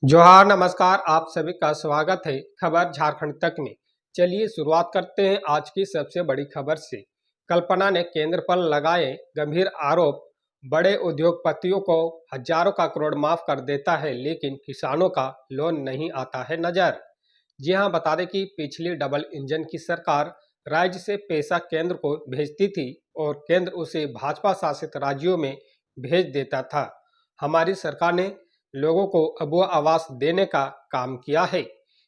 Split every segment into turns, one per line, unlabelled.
जोहार नमस्कार, आप सभी का स्वागत है खबर झारखंड तक में। चलिए शुरुआत करते हैं आज की सबसे बड़ी खबर से। कल्पना ने केंद्र पर लगाए गंभीर आरोप। बड़े उद्योगपतियों को हजारों का करोड़ माफ कर देता है, लेकिन किसानों का लोन नहीं आता है नजर। जी हां, बता दें कि पिछली डबल इंजन की सरकार राज्य से पैसा केंद्र को भेजती थी और केंद्र उसे भाजपा शासित राज्यों में भेज देता था। हमारी सरकार ने लोगों को अबुआ आवास देने का काम किया है,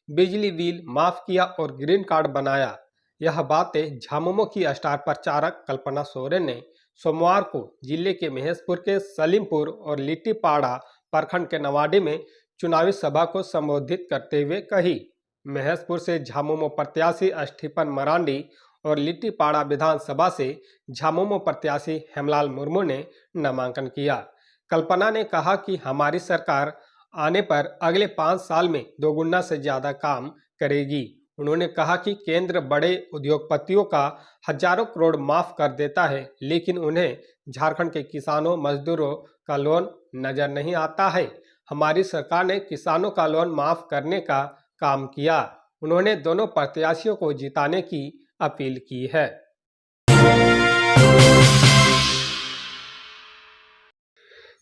बिजली बिल माफ किया और ग्रीन कार्ड बनाया। यह बातें झामुमो की स्टार प्रचारक कल्पना सोरेन ने सोमवार को जिले के महेशपुर के सलीमपुर और लिट्टीपाड़ा प्रखंड के नवाडी में चुनावी सभा को संबोधित करते हुए कही। महेशपुर से झामुमो प्रत्याशी स्टीफन मरांडी और लिट्टीपाड़ा विधानसभा से झामुमो प्रत्याशी हेमलाल मुर्मू ने नामांकन किया। कल्पना ने कहा कि हमारी सरकार आने पर अगले 5 साल में दोगुना से ज्यादा काम करेगी। उन्होंने कहा कि केंद्र बड़े उद्योगपतियों का हजारों करोड़ माफ कर देता है, लेकिन उन्हें झारखंड के किसानों मजदूरों का लोन नजर नहीं आता है। हमारी सरकार ने किसानों का लोन माफ करने का काम किया। उन्होंने दोनों प्रत्याशियों को जिताने की अपील की है।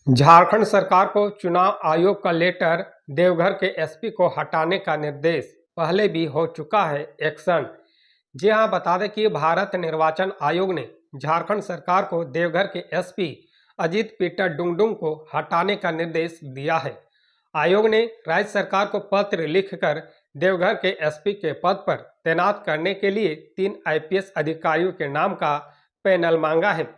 झारखंड सरकार को चुनाव आयोग का लेटर, देवघर के एसपी को हटाने का निर्देश। पहले भी हो चुका है एक्शन। जी हां, बता दें कि भारत निर्वाचन आयोग ने झारखंड सरकार को देवघर के एसपी अजीत पीटर डुंगडुंग को हटाने का निर्देश दिया है। आयोग ने राज्य सरकार को पत्र लिखकर देवघर के एसपी के पद पर तैनात करने के लिए 3 आईपीएस अधिकारियों के नाम का पैनल मांगा है।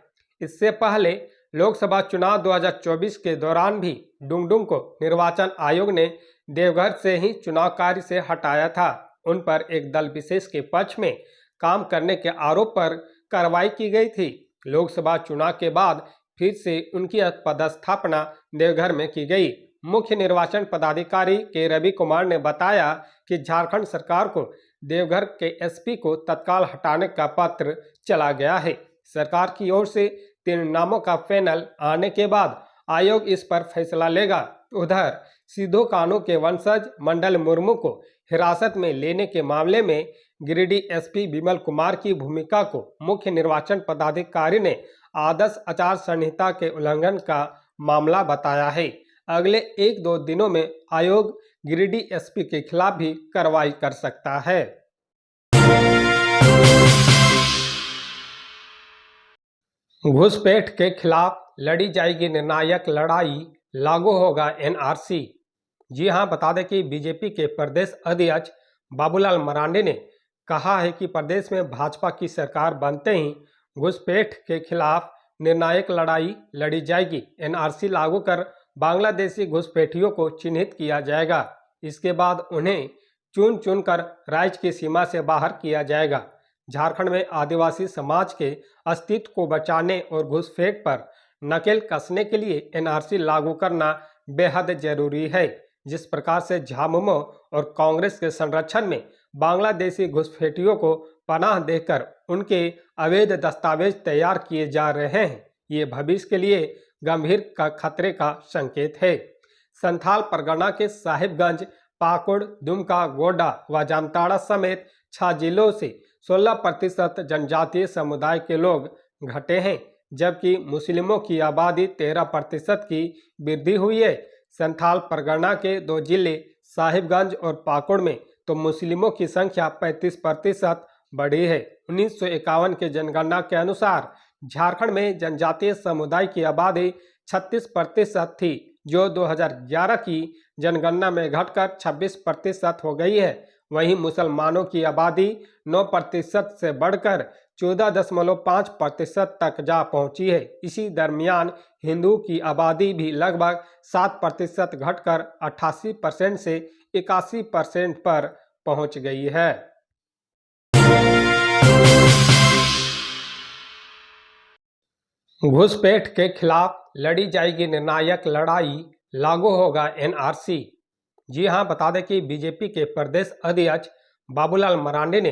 इससे पहले लोकसभा चुनाव 2024 के दौरान भी डुंगडुंग को निर्वाचन आयोग ने देवघर से ही चुनाव कार्य से हटाया था। उन पर एक दल विशेष के पक्ष में काम करने के आरोप पर कार्रवाई की गई थी। लोकसभा चुनाव के बाद फिर से उनकी पदस्थापना देवघर में की गई। मुख्य निर्वाचन पदाधिकारी के रवि कुमार ने बताया कि झारखंड सरकार को देवघर के एसपी को तत्काल हटाने का पत्र चला गया है। सरकार की ओर से 3 नामों का पैनल आने के बाद आयोग इस पर फैसला लेगा। उधर सिद्धू कान्हू के वंशज मंडल मुर्मू को हिरासत में लेने के मामले में गिरिडीह एसपी विमल कुमार की भूमिका को मुख्य निर्वाचन पदाधिकारी ने आदर्श आचार संहिता के उल्लंघन का मामला बताया है। अगले 1-2 दिनों में आयोग गिरिडीह एसपी के खिलाफ भी कार्रवाई कर सकता है। घुसपैठ के खिलाफ लड़ी जाएगी निर्णायक लड़ाई, लागू होगा एनआरसी। जी हां, बता दें कि बीजेपी के प्रदेश अध्यक्ष बाबूलाल मरांडी ने कहा है कि प्रदेश में भाजपा की सरकार बनते ही घुसपैठ के खिलाफ निर्णायक लड़ाई लड़ी जाएगी। एनआरसी लागू कर बांग्लादेशी घुसपैठियों को चिन्हित किया जाएगा। इसके बाद उन्हें चुन चुन कर राज्य की सीमा से बाहर किया जाएगा। झारखंड में आदिवासी समाज के अस्तित्व को बचाने और घुसपैठ पर नकेल कसने के लिए एनआरसी लागू करना बेहद जरूरी है। जिस प्रकार से झामुमो और कांग्रेस के संरक्षण में बांग्लादेशी घुसपैठियों को पनाह देकर उनके अवैध दस्तावेज तैयार किए जा रहे हैं, ये भविष्य के लिए गंभीर खतरे का संकेत है। संथाल परगना के साहिबगंज, पाकुड़, दुमका, गोड्डा व जामताड़ा समेत 6 जिलों से 16% जनजातीय समुदाय के लोग घटे हैं, जबकि मुस्लिमों की आबादी 13% की वृद्धि हुई है। संथाल परगना के 2 जिले साहिबगंज और पाकुड़ में तो मुस्लिमों की संख्या 35% बढ़ी है। 1951 के जनगणना के अनुसार झारखंड में जनजातीय समुदाय की आबादी 36% थी, जो 2011 की जनगणना में घटकर 26% हो गई है। वहीं मुसलमानों की आबादी 9% से बढ़कर 14.5% तक जा पहुंची है। इसी दरमियान हिंदू की आबादी भी लगभग 7% घटकर 88% से 81% पर पहुंच गई है। घुसपैठ के खिलाफ लड़ी जाएगी निर्णायक लड़ाई, लागू होगा एनआरसी। जी हां, बता दें कि बीजेपी के प्रदेश अध्यक्ष बाबूलाल मरांडी ने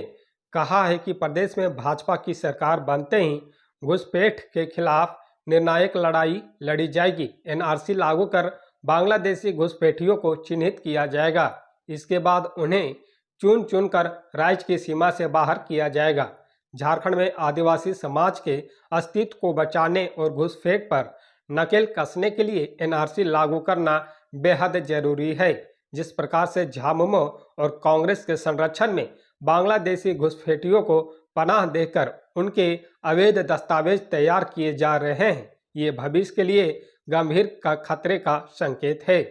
कहा है कि प्रदेश में भाजपा की सरकार बनते ही घुसपैठ के खिलाफ निर्णायक लड़ाई लड़ी जाएगी। एनआरसी लागू कर बांग्लादेशी घुसपैठियों को चिन्हित किया जाएगा। इसके बाद उन्हें चुन चुनकर राज्य की सीमा से बाहर किया जाएगा। झारखंड में आदिवासी समाज के अस्तित्व को बचाने और घुसपैठ पर नकेल कसने के लिए एनआरसी लागू करना बेहद जरूरी है। जिस प्रकार से झामुमो और कांग्रेस के संरक्षण में बांग्लादेशी घुसपैठियों को पनाह देकर उनके अवैध दस्तावेज तैयार किए जा रहे हैं, ये भविष्य के लिए गंभीर खतरे का संकेत है।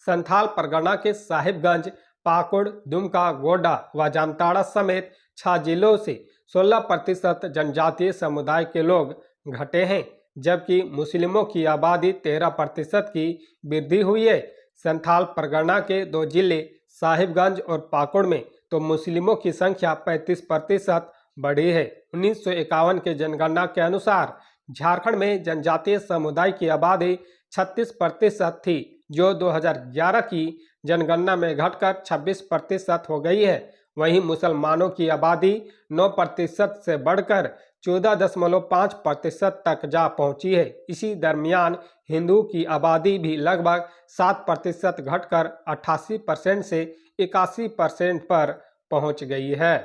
संथाल परगना के साहिबगंज, पाकुड़, दुमका, गोड्डा व जामताड़ा समेत 6 जिलों से 16% जनजातीय समुदाय के लोग घटे हैं, जबकि मुस्लिमों की आबादी 13% की वृद्धि हुई है। संथाल परगना के 2 जिले साहिबगंज और पाकुड़ में तो मुस्लिमों की संख्या 35% बढ़ी है। 1951 के जनगणना के अनुसार झारखंड में जनजातीय समुदाय की आबादी 36% थी, जो 2011 की जनगणना में घटकर 26% हो गई है। वहीं मुसलमानों की आबादी 9% से बढ़कर 14.5% तक जा पहुंची है। इसी दरमियान हिंदू की आबादी भी लगभग 7% घटकर 88% से 81% पर पहुंच गई है।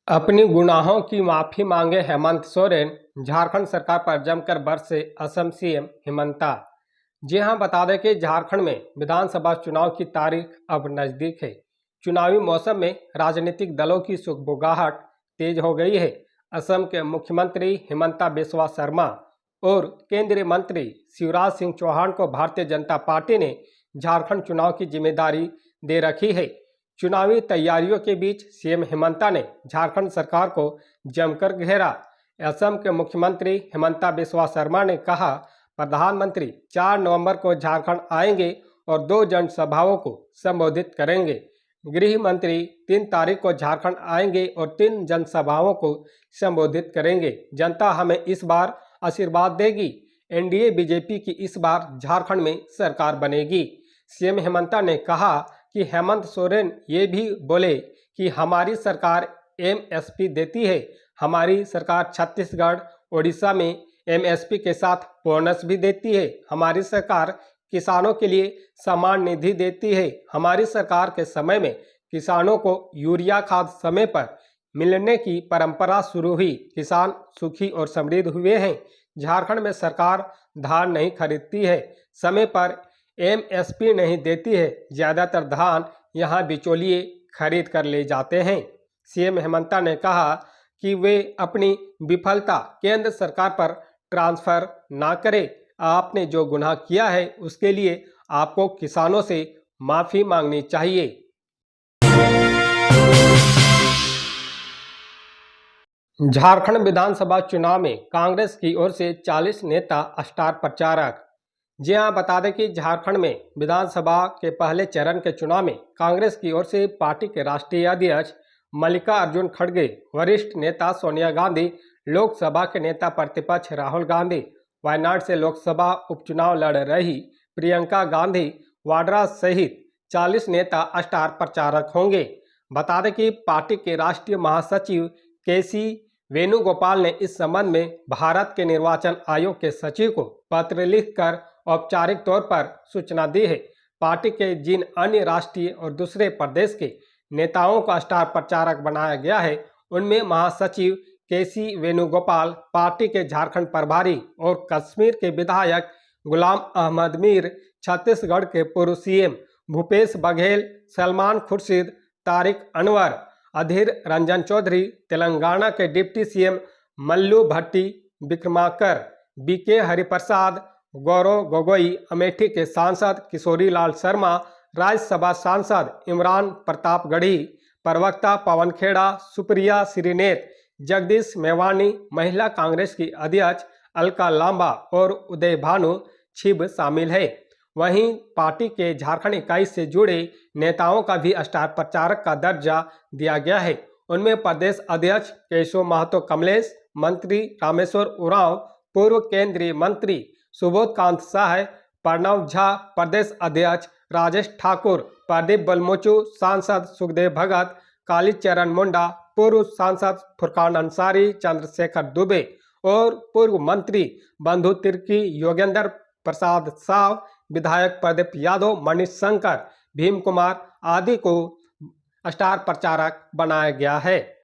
अपनी गुनाहों की माफी मांगे हेमंत सोरेन, झारखंड सरकार पर जमकर बरसे असम सीएम हिमंता। जी हां, बता दें कि झारखंड में विधानसभा चुनाव की तारीख अब नजदीक है। चुनावी मौसम में राजनीतिक दलों की सुगबुगाहट तेज हो गई है। असम के मुख्यमंत्री हिमंता बिस्वा शर्मा और केंद्रीय मंत्री शिवराज सिंह चौहान को भारतीय जनता पार्टी ने झारखंड चुनाव की जिम्मेदारी दे रखी है। चुनावी तैयारियों के बीच सीएम हिमंता ने झारखंड सरकार को जमकर घेरा। असम के मुख्यमंत्री हिमंता बिस्वा शर्मा ने कहा, प्रधानमंत्री 4 नवंबर को झारखंड आएंगे और 2 जनसभाओं को संबोधित करेंगे। गृह मंत्री 3 तारीख को झारखंड आएंगे और 3 जनसभाओं को संबोधित करेंगे। जनता हमें इस बार आशीर्वाद देगी। एनडीए बीजेपी की इस बार झारखंड में सरकार बनेगी। सीएम हिमंता ने कहा कि हेमंत सोरेन ये भी बोले कि हमारी सरकार एमएसपी देती है। हमारी सरकार छत्तीसगढ़, ओडिशा में एमएसपी के साथ बोनस भी देती है। हमारी सरकार किसानों के लिए सम्मान निधि देती है। हमारी सरकार के समय में किसानों को यूरिया खाद समय पर मिलने की परंपरा शुरू हुई। किसान सुखी और समृद्ध हुए हैं। झारखंड में सरकार धान नहीं खरीदती है, समय पर एमएसपी नहीं देती है। ज़्यादातर धान यहां बिचौलिए खरीद कर ले जाते हैं। सीएम हेमंता ने कहा कि वे अपनी विफलता केंद्र सरकार पर ट्रांसफर ना करें। आपने जो गुनाह किया है उसके लिए आपको किसानों से माफी मांगनी चाहिए। झारखंड विधानसभा चुनाव में कांग्रेस की ओर से 40 नेता स्टार प्रचारक। जी हां, बता दें कि झारखंड में विधानसभा के पहले चरण के चुनाव में कांग्रेस की ओर से पार्टी के राष्ट्रीय अध्यक्ष मल्लिकार्जुन खड़गे, वरिष्ठ नेता सोनिया गांधी, लोकसभा के नेता प्रतिपक्ष राहुल गांधी, वायनाड से लोकसभा उपचुनाव लड़ रही प्रियंका गांधी वाड्रा सहित 40 नेता स्टार प्रचारक होंगे। बता दें कि पार्टी के राष्ट्रीय महासचिव केसी वेणुगोपाल ने इस संबंध में भारत के निर्वाचन आयोग के सचिव को पत्र लिखकर औपचारिक तौर पर सूचना दी है। पार्टी के जिन अन्य राष्ट्रीय और दूसरे प्रदेश के नेताओं का स्टार प्रचारक बनाया गया है, उनमें महासचिव केसी वेणुगोपाल, पार्टी के झारखंड प्रभारी और कश्मीर के विधायक गुलाम अहमद मीर, छत्तीसगढ़ के पूर्व सीएम भूपेश बघेल, सलमान खुर्शीद, तारिक अनवर, अधीर रंजन चौधरी, तेलंगाना के डिप्टी सीएम मल्लू भट्टी विक्रमाकर, बीके हरिप्रसाद, गौरव गोगोई, अमेठी के सांसद किशोरी लाल शर्मा, राज्यसभा सांसद इमरान प्रतापगढ़ी, प्रवक्ता पवन खेड़ा, सुप्रिया श्रीनेत, जगदीश मेवानी, महिला कांग्रेस की अध्यक्ष अलका लांबा और उदय भानु छिब शामिल है। वहीं पार्टी के झारखंड इकाई से जुड़े नेताओं का भी स्टार प्रचारक का दर्जा दिया गया है। उनमें प्रदेश अध्यक्ष केशव महतो कमलेश, मंत्री रामेश्वर उरांव, पूर्व केंद्रीय मंत्री सुबोध कांत साह, प्रणव झा, प्रदेश अध्यक्ष राजेश ठाकुर, प्रदीप बलमोचू, सांसद सुखदेव भगत, कालीचरण मुंडा, पूर्व सांसद फुरकान अंसारी, चंद्रशेखर दुबे और पूर्व मंत्री बंधु तिर्की, योगेंद्र प्रसाद साव, विधायक प्रदीप यादव, मनीष शंकर, भीम कुमार आदि को स्टार प्रचारक बनाया गया है।